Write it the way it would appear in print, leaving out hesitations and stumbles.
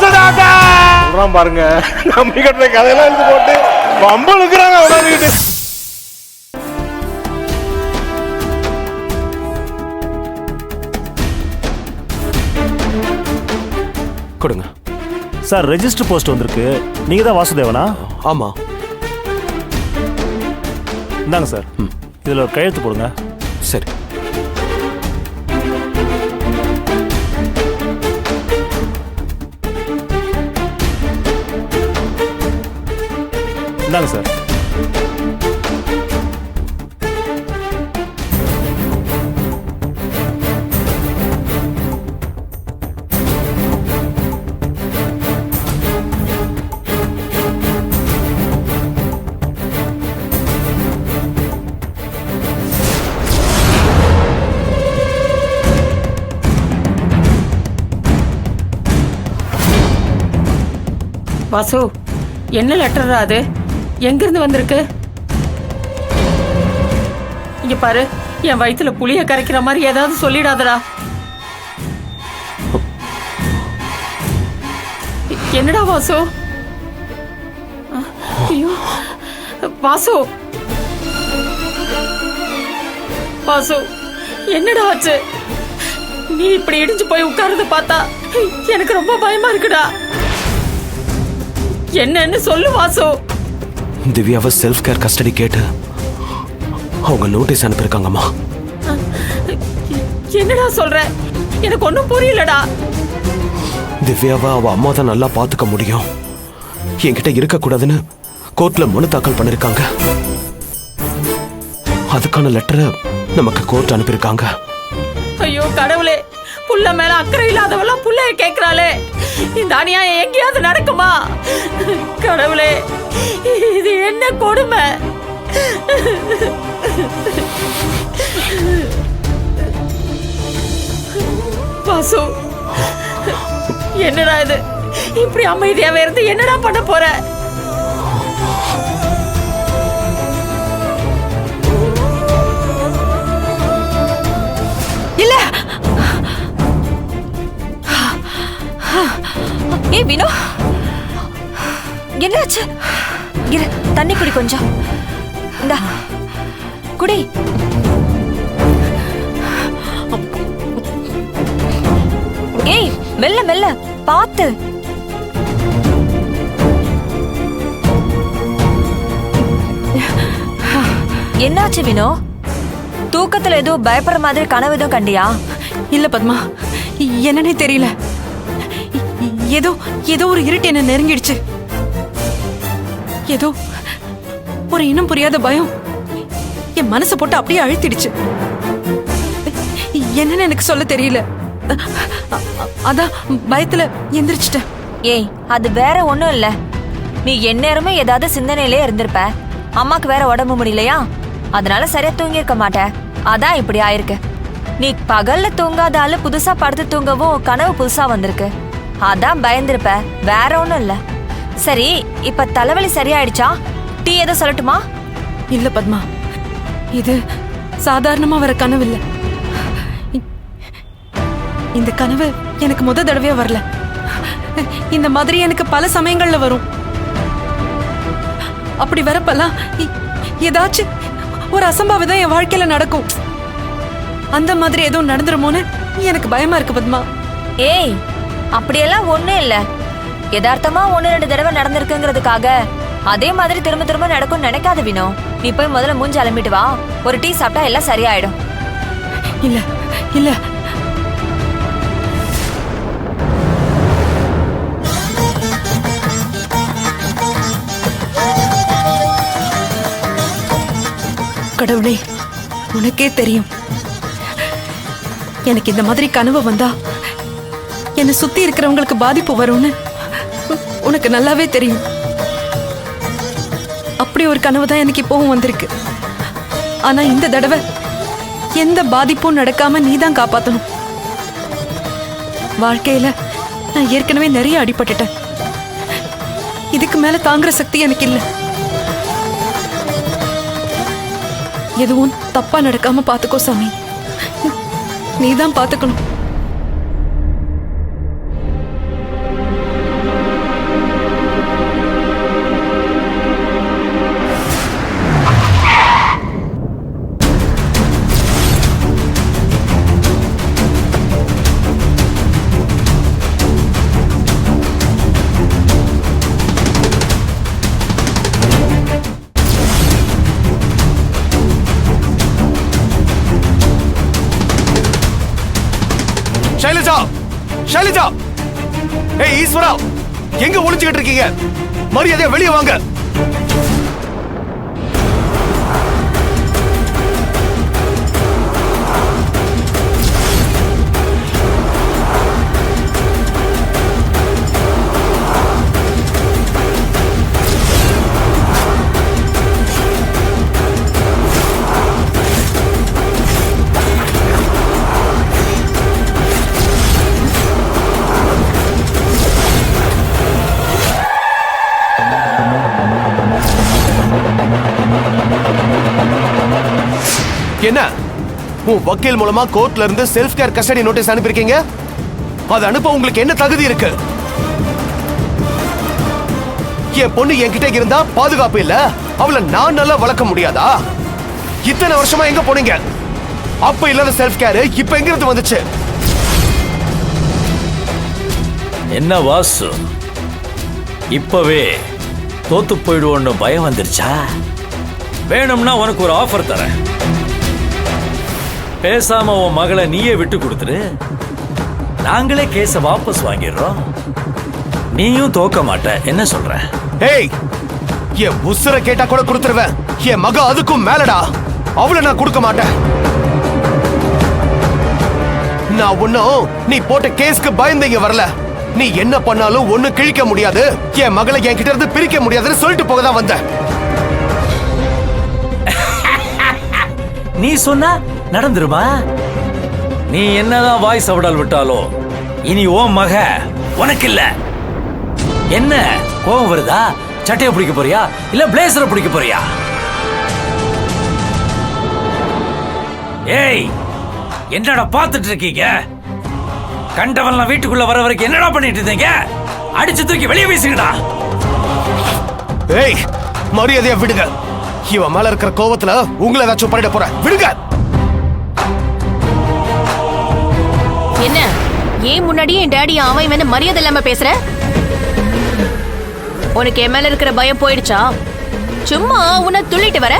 சொல்றான் பாருங்க. நம்பி கட்டுற கதையெல்லாம் எடுத்து போட்டு பம்பளுக்குறாங்க உடனே. கொடுங்க சார். ரெஜிஸ்டர் போஸ்ட் வந்திருக்கு. நீங்க தான் வாசுதேவனா? ஆமா. இந்தாங்க சார், இதுல ஒரு கையெழுத்து போடுங்க. சரி. இந்தாங்க சார். வாசு, என்ன லெட்டரா அது? எங்கிருந்து வந்திருக்கு? இங்க பாரு, என் வயிற்றுல புளிய கரைக்கிற மாதிரி ஏதாவது சொல்லிடாதடா. என்னடா வாசு? ஐயோ வாசு, வாசு என்னடா ஆச்சு? நீ இப்படி இடிஞ்சு போய் உட்கார்றத பார்த்தா எனக்கு ரொம்ப பயமா இருக்குடா. என்னன்னு சொல்லு வாசு. திவ்யாவை செல்ஃப் கேர் கஸ்டடி கேட்டு அவங்க நோட்டீஸ் அனுப்பியிருக்காங்கம்மா. என்னடா சொல்ற? எனக்கு ஒன்றும் புரியலடா. திவ்யாவை அவ அம்மா தான் நல்லா பார்த்துக்க முடியும், என்கிட்ட இருக்கக்கூடாதுன்னு கோர்ட்ல மனு தாக்கல் பண்ணிருக்காங்க. அதுக்கான லெட்டரை நமக்கு கோர்ட் அனுப்பியிருக்காங்க. ஐயோ கடவுளே, புள்ள மேல அக்கறை இல்லாதவெல்லாம் புள்ளைய கேட்கிறாளே. இந்த அநியாயம் எங்கேயாவது நடக்குமா? கடவுளே, இது என்ன கொடுமை? வாசு, என்னடா இது? இப்படி அமைதியாவே இருந்து என்னடா பண்ண போற? இல்ல. ஏ வினோ, என்னாச்சு? இரு, தண்ணி குடி கொஞ்சம். இந்தா குடி. ஏய் மெல்ல மெல்ல பாத்து. என்னாச்சு வினோ? தூக்கத்துல ஏதோ பயப்படுற மாதிரி கனவு எதுவும் கண்டியா? இல்ல பத்மா, என்னன்னே தெரியல. ஏதோ ஏதோ ஒரு இருட்டு என்ன நெருங்கிடுச்சு. ஏதோ ஒரு இனம் புரியாத பயம் என் மனசை போட்டு அப்படியே அழுத்திடுச்சு. என்னன்னு எனக்கு சொல்ல தெரியல. அதான் பயத்துல எந்திரிச்சிட்டேன். ஏய், அது வேற ஒண்ணும் இல்ல. நீ எந்நேரமே ஏதாவது சிந்தனையிலே இருந்திருப்ப. அம்மாக்கு வேற உடம்பு முடியலையா, அதனால சரியா தூங்கி இருக்க மாட்ட. அதான் இப்படி ஆயிருக்கு. நீ பகல்ல தூங்காத ஆளு புதுசா படுத்து தூங்கவும் கனவு புதுசா வந்திருக்கு. அதான் பயந்திருப்ப, வேற ஒண்ணும் இல்ல. சரி, இப்ப தலைவலி சரியாயிடுச்சா? டீ ஏதோ சொல்லட்டுமா? இல்ல பத்மா, இது சாதாரணமா வர கனவு இல்ல. இந்த கனவு எனக்கு முத தடவையா வரல. இந்த மாதிரி எனக்கு பல சமயங்கள்ல வரும். அப்படி வரப்பெல்லாம் ஏதாச்சும் ஒரு அசம்பாவிதம் என் வாழ்க்கையில நடக்கும். அந்த மாதிரி எதுவும் நடந்துருமோன்னு எனக்கு பயமா இருக்கு பத்மா. ஏய், அப்படியெல்லாம் ஒண்ணும் இல்ல. யதார்த்தமா 1-2 தடவை நடந்திருக்குங்கிறதுக்காக அதே மாதிரி திரும்ப திரும்ப நடக்கும்னு நினைக்காத வினோ. நீ போய் முதல்ல மூஞ்சி அலம்பிட்டு வா. ஒரு டீ சாப்பிட்டா எல்லாம் சரியாயிடும். இல்ல இல்ல, கடவுளே, உனக்கே தெரியும் எனக்கு இந்த மாதிரி கனவு வந்தா என்னை சுத்தி இருக்கிறவங்களுக்கு பாதிப்பு வரும்னு உனக்கு நல்லாவே தெரியும். அப்படி ஒரு கனவு தான் எனக்கு இப்பவும் வந்திருக்கு. ஆனா இந்த தடவை எந்த பாதிப்பும் நடக்காம நீதான் காப்பாத்தணும். வாழ்க்கையில நான் ஏற்கனவே நிறைய அடிபட்டுட்டேன். இதுக்கு மேல தாங்குற சக்தி எனக்கு இல்ல. எதுவும் தப்பா நடக்காம பாத்துக்கோ சாமி. நீதான் பாத்துக்கணும். ஷைலஜா, ஷைலஜா, ஏய் ஈஸ்வரா, எங்க ஒளிஞ்சுக்கிட்டு இருக்கீங்க? மரியாதையா வெளியே வாங்க. என்ன உன் வக்கீல் மூலமா கோர்ட்ல இருந்து செல்ஃப் கேர் கஸ்டடி நோட்டீஸ் அனுப்பியிருக்கீங்க? அது அனுப்ப உங்களுக்கு என்ன தகுதி இருக்கு? என் பொண்ணு என்கிட்ட இருந்தா பாதுகாப்பு இல்ல, அவளை நான் நல்லா வளர்க்க முடியாதா? இத்தனை வருஷமா எங்க போனீங்க? அப்ப இல்லாத செல்ஃப் கேர் இப்ப எங்க இருந்து வந்துச்சு? என்ன வாசு, இப்பவே தோத்து போயிடுவோன்னு பயம் வந்துருச்சா? வேணும்னா உனக்கு ஒரு ஆஃபர் தரேன். பேசாம உன் மகளை நீயே விட்டு கொடுத்துரு, நாங்களே கேஸ வாபஸ் வாங்கிடுறோம். நீயும் தோக்க மாட்ட. என்ன சொல்ற? ஏய், என் உசுர கேட்டா கூட கொடுத்துருவேன். என் மக அதுக்கும் மேலடா. அவளை நான் கொடுக்க மாட்டேன். நான் ஒன்னும் நீ போட்ட கேஸ்க்கு பயந்தீங்க வரல. நீ என்ன பண்ணாலும் ஒண்ணு கிழிக்க முடியாது, என் மகளை என்கிட்ட இருந்து பிரிக்க முடியாதுன்னு சொல்லிட்டு போக தான் வந்த. நீ சொன்னா நடந்துருமா? நீ என்னதான் வாய்ஸ் அவடால் விட்டாலோ இனி ஓ மக உனக்கு இல்ல. என்ன கோபம் வருதா? சட்டையை பிடிக்க போறியா இல்ல பிளேசரை பிடிக்க போறியா? ஏய், என்னடா பாத்துட்டு இருக்கீங்க? கண்டவன்லாம் வீட்டுக்குள்ள வர வரைக்கும் என்னடா பண்ணிட்டு இருந்தீங்க? அடிச்சு தூக்கி வெளியே வீசுங்கடா. ஏய், மரியாதையா விடுங்க. இவன் மேல இருக்கிற கோவத்துல உங்களை ஏதாச்சும் பண்ணிட போற. விடுங்க. என்ன ஏன் முன்னாடியே என் டேடி அவன் இவன் மரியாதை இல்லாம பேசுற? உனக்கு என் மேல இருக்கிற பயம் போயிடுச்சா? சும்மா உன்னை துள்ளிட்டு வர